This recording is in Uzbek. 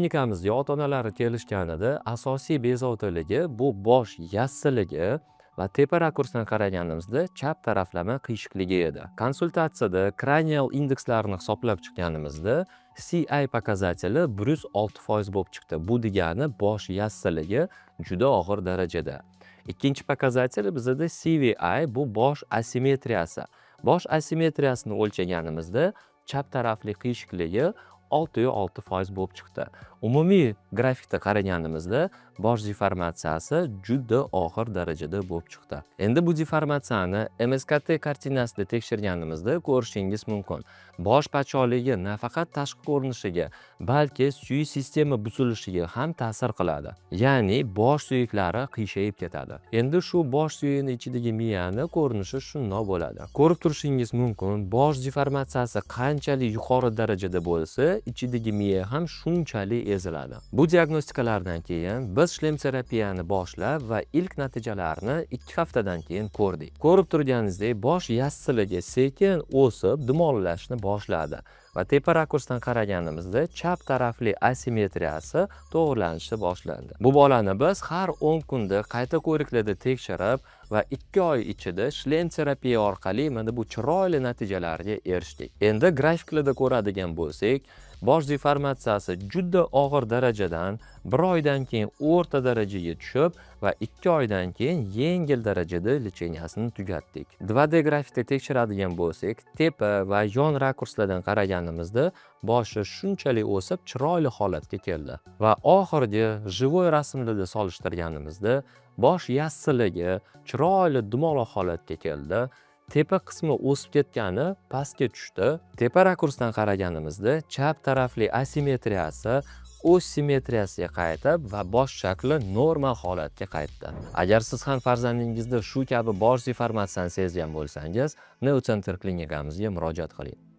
Klinikamizga ota-onalari kelishganida asosiy bezovtaligi bu bosh yassiligi va tepa rakursdan qaraganimizda chap taraflama qiyshiqligi edi. Konsultatsiyada kranial indekslarini hisoblab chiqqanimizda CI pokazateli 106% bo'lib chiqdi. Bu degani bosh yassiligi juda og'ir darajada. Ikkinchi pokazatel bizda CVI, bu bosh asimetriyasi. Bosh asimetriyasini o'lchaganimizda chap tarafli qiyshiqligi 6,6% bo'lib chiqdi. Umumiy grafikda qaraganimizda bosh deformatsiyasi juda og'ir darajada bo'lib chiqdi. Endi bu deformatsiyani MSKT kartinasida tekshirganimizda ko'rishingiz mumkin. Bosh pachonligi nafaqat tashqi ko'rinishiga, balki suyak sistema buzilishiga ham ta'sir qiladi. Ya'ni bosh suyaklari qiyshayib ketadi. Endi shu bosh suyagining ichidagi miyani ko'rinishi shundoq bo'ladi. Ko'rib turishingiz mumkin, bosh deformatsiyasi qanchalik yuqori darajada bo'lsa, ichidagi miya ham shunchalik eziladi. Bu diagnostikalardan keyin biz shlem terapiyani boshlab va ilk natijalarni 2 haftadan keyin ko'rdik. Ko'rib turganingizdek, bosh yassiligi sekin o'sib, dumollashni boshladi va tepa rakursdan qaraganimizda chap tarafli asimetriyasi to'g'rilanishni boshlandi. Bu bolani biz har 10 kunda qayta ko'riklarda tekshirib va 2 oy ichida shlem terapiya orqali mana bu chiroyli natijalarga erishdik. Endi grafiklarda ko'radigan bo'lsak, bosh deformatsiyasi juda og'ir darajadan 1 oydan keyin o'rta darajaga tushib va 2 oydan keyin yengil darajada lecheniyasini tugatdik. 2D grafikda tekshiradigan bo'lsak, tepa va yon rakurslardan qaraganimizda boshi shunchalik o'sib chiroyli holatga keldi. Va oxirgi живой rasmlarda solishtirganimizda bosh yassiligi chiroyli dumaloq holatga keldi. Tepa qismi o'sib ketgani pastga tushdi. Tepa rakursdan qaraganimizda chap tarafli asimetriyasi o'z simmetriyasiga qaytib va bosh shakli normal holatga qaytdi. Agar siz ham farzandingizda shu kabi bosh deformatsiyani sezgan bo'lsangiz, Neocenter klinikamizga murojaat qiling.